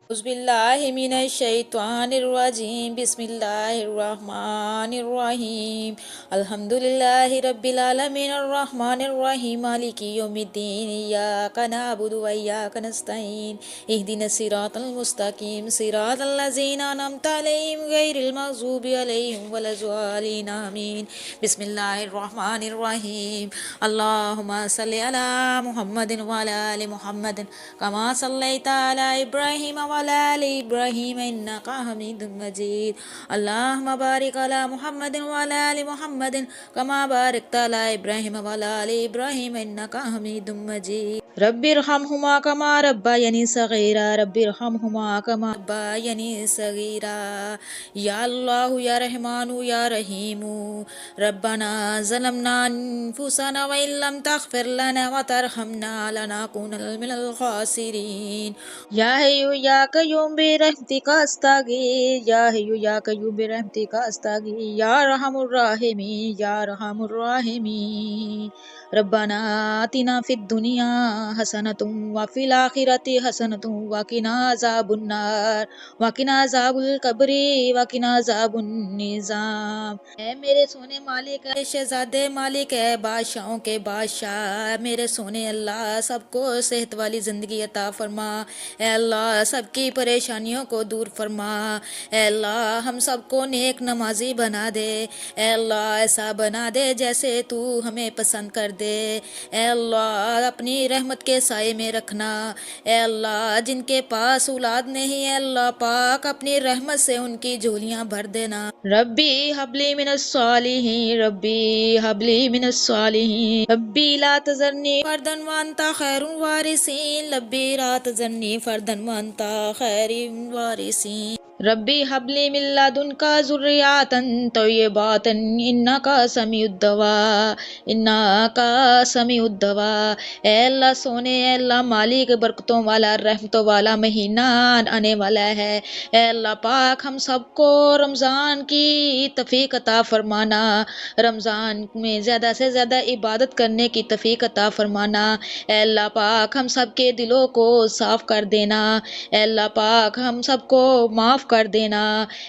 أعوذ بالله من الشيطان الرجيم بسم الله الرحمن الرحيم الحمد لله رب العالمين الرحمن الرحيم مالك يوم الدين إياك نعبد وإياك نستعين اهدنا الصراط المستقيم صراط الذين أنعمت عليهم غير المغضوب عليهم ولا الضالين آمين بسم الله الرحمن الرحيم اللهم صل على محمد وعلى آل محمد كما صليت على إبراهيم وعلى آل إبراهيم إنك حميد مجيد اللهم بارك على محمد وعلى آل محمد كما باركت على إبراهيم وعلى آل إبراهيم إنك حميد مجيد رب ارحمهما كما ربياني صغيرا رب ارحمهما كما ربياني صغيرا يا الله يا رحمن يا رحيم ربنا ظلمنا أنفسنا وإن لم تغفر لنا وترحمنا لنكونن من الخاسرين یا حی یا قیوم برحمتک استغیث یا حی یا قیوم برحمتک استغیث یا ارحم الراحمین یا ارحم الراحمین ربنا آتنا فی الدنیا حسنۃ وفی الآخرۃ حسنۃ وقنا عذاب النار وقنا عذاب القبر وقنا عذاب النظام۔ اے میرے سونے مالک ہے شہزادے مالک ہے بادشاہوں کے بادشاہ، میرے سونے اللہ سب کو صحت والی زندگی عطا فرما، اے اللہ سب کی پریشانیوں کو دور فرما، اے اللہ ہم سب کو نیک نمازی بنا دے، اے اللہ ایسا بنا دے جیسے تو ہمیں پسند کر دے، اے اللہ اپنی رحمت کے سائے میں رکھنا، اے اللہ جن کے پاس اولاد نہیں ہے اللہ پاک اپنی رحمت سے ان کی جھولیاں بھر دینا۔ ربی حبلی من الصالحین ربی حبلی من الصالحین ربی لا تذرنی فردا وانت خیر الوارثین ربی لا تذرنی فردا وانت خیر الوارثین ربی حبلی من لدنک ذریات طیبات انک سمیع الدعا انک سمیع الدعا۔ اے اللہ سونے، اے اللہ مالک برکتوں والا رحمتوں والا مہینہ آنے والا ہے، اے اللہ پاک ہم سب کو رمضان کی توفیق عطا فرمانا، رمضان میں زیادہ سے زیادہ عبادت کرنے کی توفیق عطا فرمانا، اے اللہ پاک ہم سب کے دلوں کو صاف کر دینا، اے اللہ پاک ہم سب کو معاف کر دینا،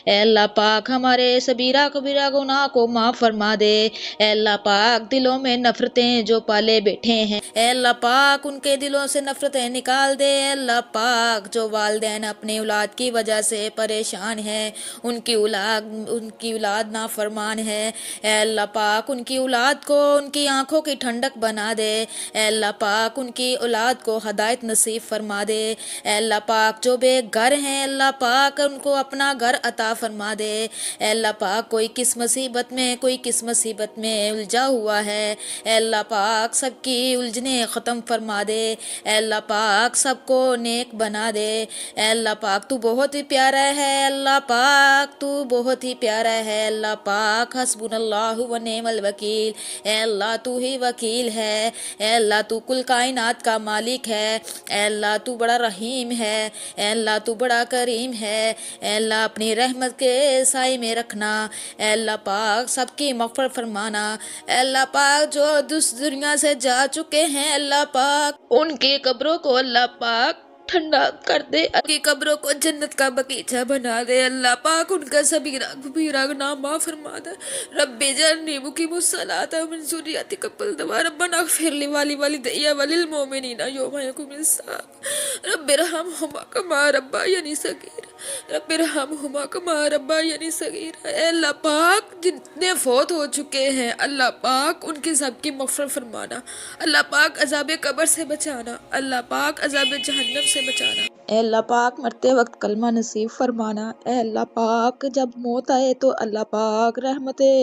اے اللہ پاک ہمارے صغیرہ کبیرہ گناہ کو معاف فرما دے، اے اللہ پاک دلوں میں نفرتیں جو پالے بیٹھے ہیں اے اللہ پاک ان کے دلوں سے نفرتیں نکال دے، اے اللہ پاک جو والدین اپنے اولاد کی وجہ سے پریشان ہیں، ان کی اولاد نافرمان ہے، اے اللہ پاک ان کی اولاد کو ان کی آنکھوں کی ٹھنڈک بنا دے، اے اللہ پاک ان کی اولاد کو ہدایت نصیب فرما دے، اے اللہ پاک جو بے گھر ہیں اللہ پاک ان کو اپنا گھر عطا فرما دے، اے اللہ پاک کوئی کس مصیبت میں کوئی کس مصیبت میں الجھا ہوا ہے، اے اللہ پاک سب کی الجھنیں ختم فرما دے، اے اللہ پاک سب کو نیک بنا دے، اے اللہ پاک تو بہت ہی پیارا ہے، اللہ پاک تو بہت ہی پیارا ہے، اللہ پاک حسبنا اللہ و نعم الوکیل، اے اللہ تو ہی وکیل ہے، اے اللہ تو کل کائنات کا مالک ہے، اے اللہ تو بڑا رحیم ہے، اے اللہ تو بڑا کریم ہے، اے اللہ اپنی رحمت کے سائے میں رکھنا، اے اللہ پاک سب کی مغفرت فرمانا، اے اللہ پاک جو اس دنیا سے جا چکے ہیں اللہ پاک ان کی قبروں کو اللہ پاک ٹھنڈا کر دے، ان کی قبروں کو جنت کا باغیچہ بنا دے، اللہ پاک ان کا صغیرہ کبیرہ گناہ معاف فرما دے، رب اجعلنی مقیم الصلاۃ ومن ذریتی قبل دعا ربنا اغفر لی ولوالدی وللمؤمنین یوم یقوم الحساب رب ارحمہما کما ربیانی صغیرا رب ارحمہما کما ربیانی صغیرا۔ اے اللہ پاک جتنے فوت ہو چکے ہیں اللہ پاک ان کی سب کی مغفرت فرمانا، اللہ پاک عذاب قبر سے بچانا، اللہ پاک عذاب جہنم سے بچانا، اے اللہ پاک مرتے وقت کلمہ نصیب فرمانا، اے اللہ پاک جب موت آئے تو اللہ پاک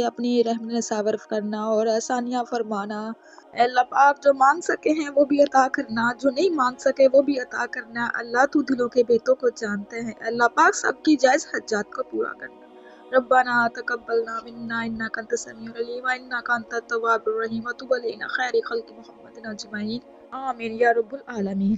اپنی رحمت نثار کرنا اور آسانیاں فرمانا، اے اللہ پاک جو مانگ سکے ہیں وہ بھی عطا کرنا، جو نہیں مانگ سکے وہ بھی عطا کرنا، اللہ تو دلوں کے بیتوں کو جانتے ہیں، اللہ پاک سب کی جائز حاجات کو پورا کرنا۔ ربنا تقبلنا منا انك انت السميع العليم وانك انت التواب الرحيم وتب علينا خير خلق محمد اجمعين آمين یا رب العالمین۔